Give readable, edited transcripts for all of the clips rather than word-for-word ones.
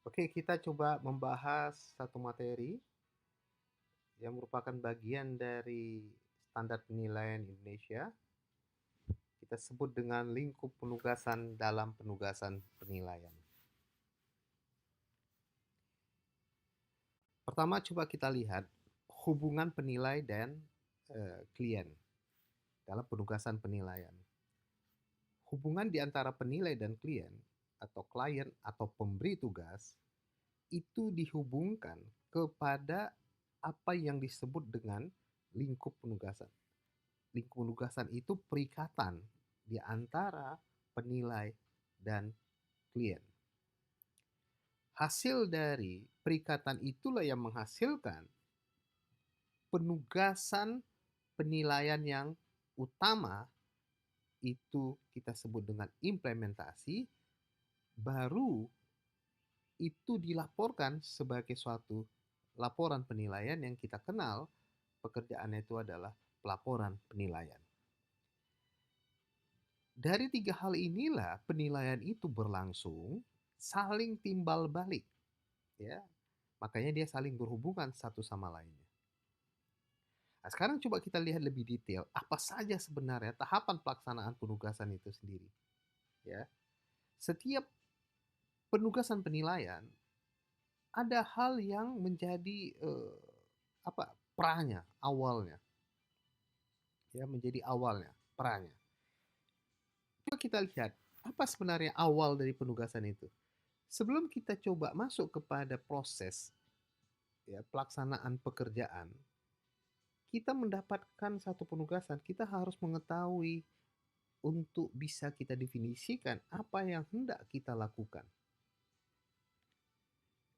Oke, kita coba membahas satu materi yang merupakan bagian dari standar penilaian Indonesia. Kita sebut dengan lingkup penugasan dalam penugasan penilaian. Pertama, coba kita lihat hubungan penilai dan klien dalam penugasan penilaian. Hubungan di antara penilai dan klien atau klien atau pemberi tugas itu dihubungkan kepada apa yang disebut dengan lingkup penugasan. Lingkup penugasan itu perikatan di antara penilai dan klien. Hasil dari perikatan itulah yang menghasilkan penugasan penilaian yang utama, itu kita sebut dengan implementasi, baru itu dilaporkan sebagai suatu laporan penilaian yang kita kenal pekerjaannya itu adalah pelaporan penilaian. Dari tiga hal inilah penilaian itu berlangsung saling timbal balik, ya. Makanya dia saling berhubungan satu sama lainnya. Nah, sekarang coba kita lihat lebih detail apa saja sebenarnya tahapan pelaksanaan penugasan itu sendiri, ya. Setiap penugasan penilaian ada hal yang menjadi pranya, awalnya, ya, menjadi awalnya, pranya. Coba kita lihat apa sebenarnya awal dari penugasan itu. Sebelum kita coba masuk kepada proses, ya, pelaksanaan pekerjaan, kita mendapatkan satu penugasan, kita harus mengetahui untuk bisa kita definisikan apa yang hendak kita lakukan.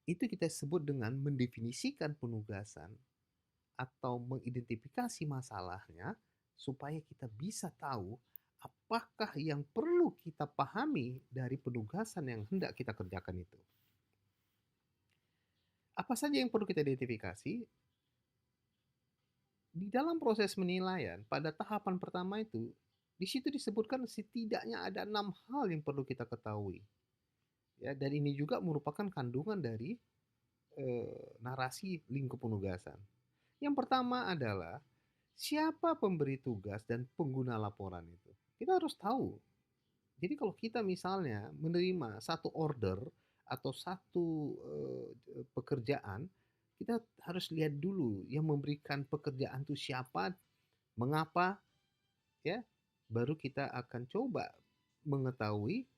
Itu kita sebut dengan mendefinisikan penugasan atau mengidentifikasi masalahnya supaya kita bisa tahu apakah yang perlu kita pahami dari penugasan yang hendak kita kerjakan itu. Apa saja yang perlu kita identifikasi? Di dalam proses penilaian, pada tahapan pertama itu, di situ disebutkan setidaknya ada 6 hal yang perlu kita ketahui. Ya, dan ini juga merupakan kandungan dari narasi lingkup penugasan. Yang pertama adalah siapa pemberi tugas dan pengguna laporan itu. Kita harus tahu. Jadi kalau kita misalnya menerima satu order atau satu pekerjaan, kita harus lihat dulu yang memberikan pekerjaan itu siapa, mengapa, ya. Baru kita akan coba mengetahui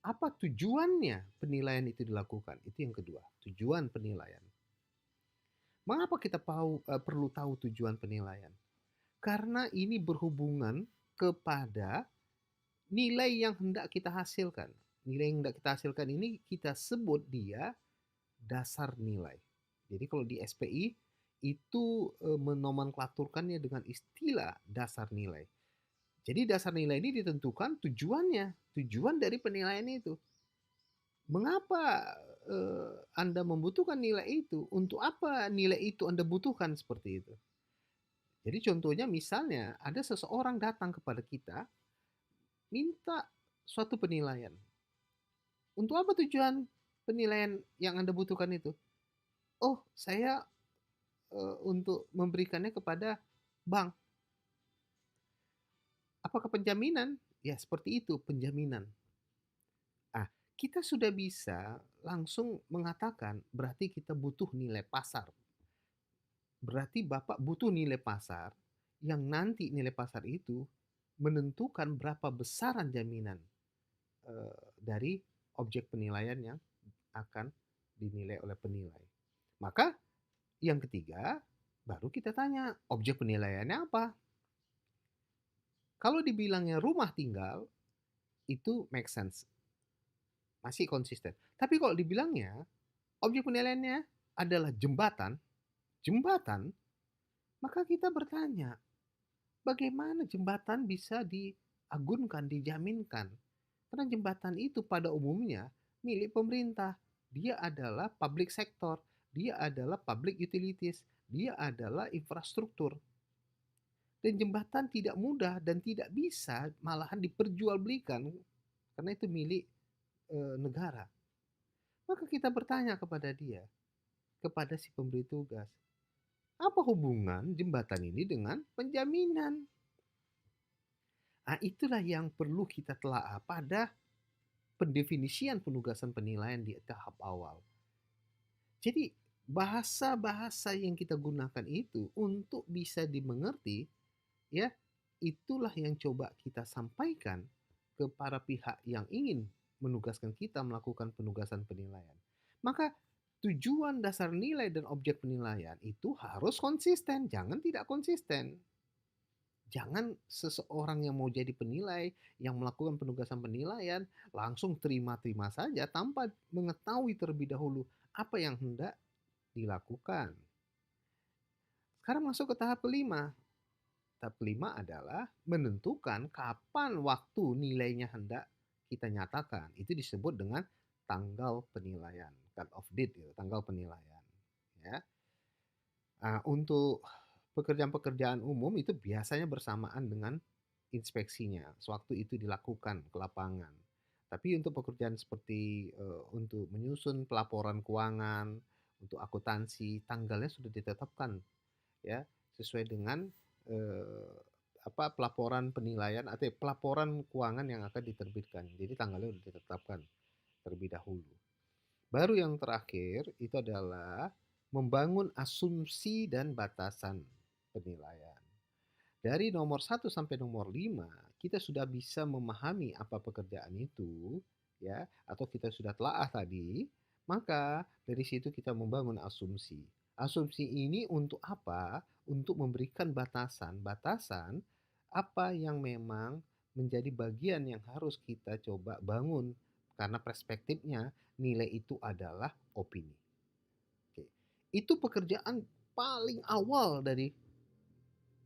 apa tujuannya penilaian itu dilakukan. Itu yang kedua, tujuan penilaian. Mengapa kita perlu tahu tujuan penilaian? Karena ini berhubungan kepada nilai yang hendak kita hasilkan. Nilai yang hendak kita hasilkan ini kita sebut dia dasar nilai. Jadi kalau di SPI itu menomenklaturkannya dengan istilah dasar nilai. Jadi dasar nilai ini ditentukan tujuannya, tujuan dari penilaian itu. Mengapa Anda membutuhkan nilai itu? Untuk apa nilai itu Anda butuhkan seperti itu? Jadi contohnya misalnya ada seseorang datang kepada kita minta suatu penilaian. Untuk apa tujuan penilaian yang Anda butuhkan itu? Oh, saya untuk memberikannya kepada bank. Apakah penjaminan? Ya, seperti itu, penjaminan. Ah, kita sudah bisa langsung mengatakan berarti kita butuh nilai pasar. Berarti Bapak butuh nilai pasar yang nanti nilai pasar itu menentukan berapa besaran jaminan dari objek penilaian yang akan dinilai oleh penilai. Maka yang ketiga, baru kita tanya objek penilaiannya apa. Kalau dibilangnya rumah tinggal, itu make sense. Masih konsisten. Tapi kalau dibilangnya objek penilaiannya adalah jembatan, maka kita bertanya, bagaimana jembatan bisa diagunkan, dijaminkan? Karena jembatan itu pada umumnya milik pemerintah. Dia adalah public sector, dia adalah public utilities, dia adalah infrastruktur. Dan jembatan tidak mudah dan tidak bisa malahan diperjualbelikan karena itu milik negara. Maka kita bertanya kepada dia, kepada si pemberi tugas, apa hubungan jembatan ini dengan penjaminan? Nah, itulah yang perlu kita telaah pada pendefinisian penugasan penilaian di tahap awal. Jadi bahasa-bahasa yang kita gunakan itu untuk bisa dimengerti, ya, itulah yang coba kita sampaikan ke para pihak yang ingin menugaskan kita melakukan penugasan penilaian. Maka tujuan dasar nilai dan objek penilaian itu harus konsisten, jangan tidak konsisten. Jangan seseorang yang mau jadi penilai, yang melakukan penugasan penilaian, langsung terima-terima saja tanpa mengetahui terlebih dahulu apa yang hendak dilakukan. Sekarang masuk ke tahap kelima. Tahap kelima adalah menentukan kapan waktu nilainya hendak kita nyatakan. Itu disebut dengan tanggal penilaian, cut off date, gitu, tanggal penilaian. Ya. Nah, untuk pekerjaan-pekerjaan umum itu biasanya bersamaan dengan inspeksinya, sewaktu itu dilakukan ke lapangan. Tapi untuk pekerjaan seperti untuk menyusun pelaporan keuangan, untuk akuntansi, tanggalnya sudah ditetapkan, ya, sesuai dengan eh, pelaporan penilaian atau pelaporan keuangan yang akan diterbitkan. Jadi tanggalnya sudah ditetapkan terlebih dahulu. Baru yang terakhir itu adalah membangun asumsi dan batasan penilaian. Dari nomor 1 sampai nomor 5, kita sudah bisa memahami apa pekerjaan itu, ya, atau kita sudah telaah tadi, maka dari situ kita membangun asumsi. Asumsi ini untuk apa? Untuk memberikan batasan-batasan apa yang memang menjadi bagian yang harus kita coba bangun karena perspektifnya nilai itu adalah opini. Oke. Itu pekerjaan paling awal dari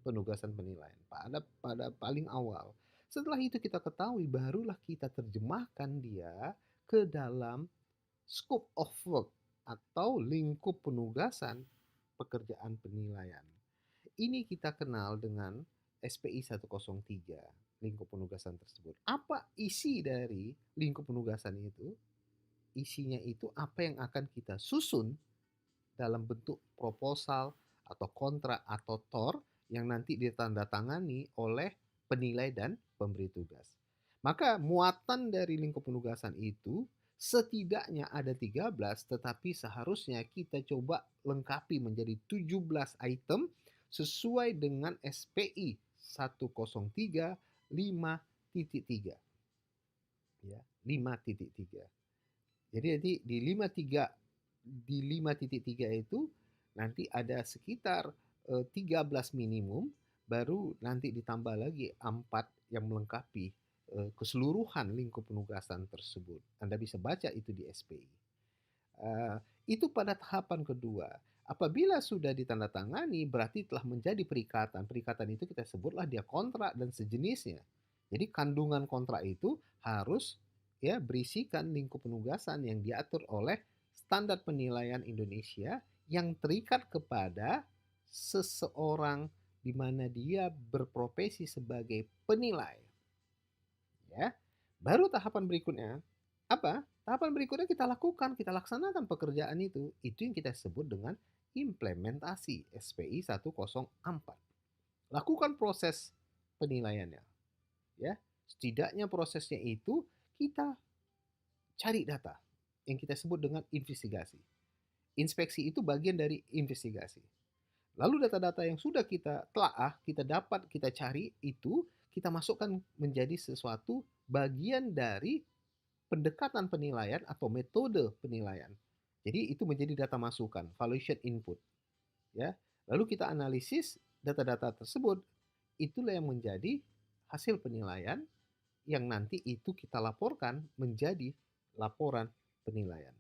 penugasan penilaian pada paling awal. Setelah itu kita ketahui, barulah kita terjemahkan dia ke dalam scope of work atau lingkup penugasan pekerjaan penilaian. Ini kita kenal dengan SPI 103, lingkup penugasan tersebut. Apa isi dari lingkup penugasan itu? Isinya itu apa yang akan kita susun dalam bentuk proposal atau kontrak atau TOR yang nanti ditandatangani oleh penilai dan pemberi tugas. Maka muatan dari lingkup penugasan itu setidaknya ada 13, tetapi seharusnya kita coba lengkapi menjadi 17 item sesuai dengan SPI 103 5.3. Ya, 5.3. Jadi nanti di 5.3 itu nanti ada sekitar 13 minimum, baru nanti ditambah lagi 4 yang melengkapi keseluruhan lingkup penugasan tersebut. Anda bisa baca itu di SPI. Itu pada tahapan kedua. Apabila sudah ditandatangani berarti telah menjadi perikatan. Perikatan itu kita sebutlah dia kontrak dan sejenisnya. Jadi kandungan kontrak itu harus, ya, berisikan lingkup penugasan yang diatur oleh standar penilaian Indonesia yang terikat kepada seseorang di mana dia berprofesi sebagai penilai. Ya. Baru tahapan berikutnya apa? Tahapan berikutnya kita lakukan, kita laksanakan pekerjaan itu. Itu yang kita sebut dengan implementasi SPI 104. Lakukan proses penilaiannya. Ya. Setidaknya prosesnya itu kita cari data yang kita sebut dengan investigasi. Inspeksi itu bagian dari investigasi. Lalu data-data yang sudah kita telaah, kita dapat, kita cari, itu kita masukkan menjadi sesuatu bagian dari pendekatan penilaian atau metode penilaian. Jadi itu menjadi data masukan, valuation input. Ya. Lalu kita analisis data-data tersebut, itulah yang menjadi hasil penilaian yang nanti itu kita laporkan menjadi laporan penilaian.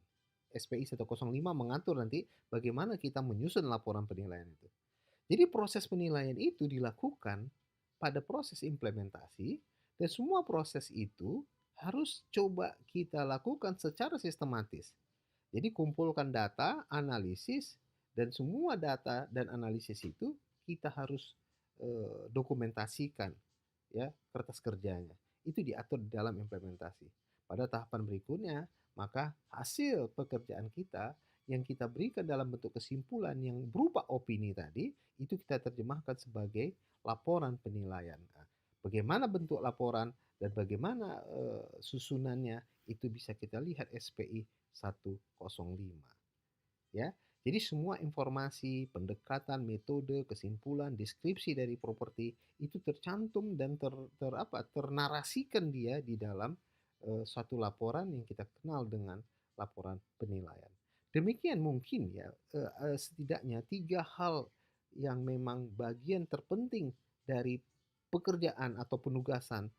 SPI 105 mengatur nanti bagaimana kita menyusun laporan penilaian itu. Jadi proses penilaian itu dilakukan pada proses implementasi dan semua proses itu harus coba kita lakukan secara sistematis. Jadi kumpulkan data, analisis, dan semua data dan analisis itu kita harus dokumentasikan, ya, kertas kerjanya. Itu diatur dalam implementasi. Pada tahapan berikutnya maka hasil pekerjaan kita yang kita berikan dalam bentuk kesimpulan yang berupa opini tadi, itu kita terjemahkan sebagai laporan penilaian. Nah, bagaimana bentuk laporan dan bagaimana susunannya itu bisa kita lihat SPI 105. Ya. Jadi semua informasi, pendekatan, metode, kesimpulan, deskripsi dari properti itu tercantum dan ternarasikan dia di dalam suatu laporan yang kita kenal dengan laporan penilaian. Demikian mungkin ya setidaknya 3 hal yang memang bagian terpenting dari pekerjaan atau penugasan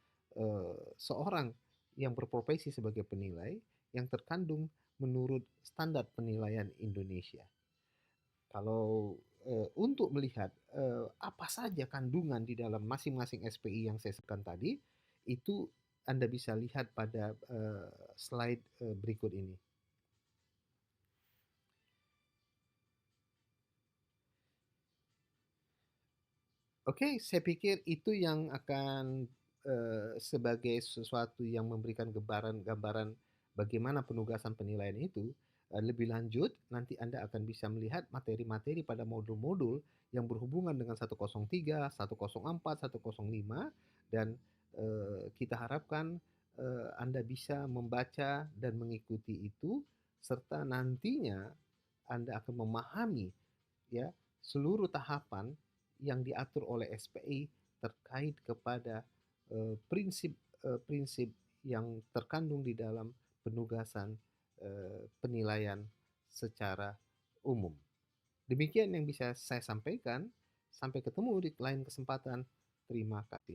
seorang yang berprofesi sebagai penilai yang terkandung menurut standar penilaian Indonesia. Kalau untuk melihat apa saja kandungan di dalam masing-masing SPI yang saya sebutkan tadi, itu Anda bisa lihat pada slide berikut ini. Oke, saya pikir itu yang akan sebagai sesuatu yang memberikan gambaran bagaimana penugasan penilaian itu. Lebih lanjut, nanti Anda akan bisa melihat materi-materi pada modul-modul yang berhubungan dengan 103, 104, 105, dan kita harapkan Anda bisa membaca dan mengikuti itu, serta nantinya Anda akan memahami ya seluruh tahapan yang diatur oleh SPI terkait kepada prinsip-prinsip yang terkandung di dalam penugasan penilaian secara umum. Demikian yang bisa saya sampaikan. Sampai ketemu di lain kesempatan. Terima kasih.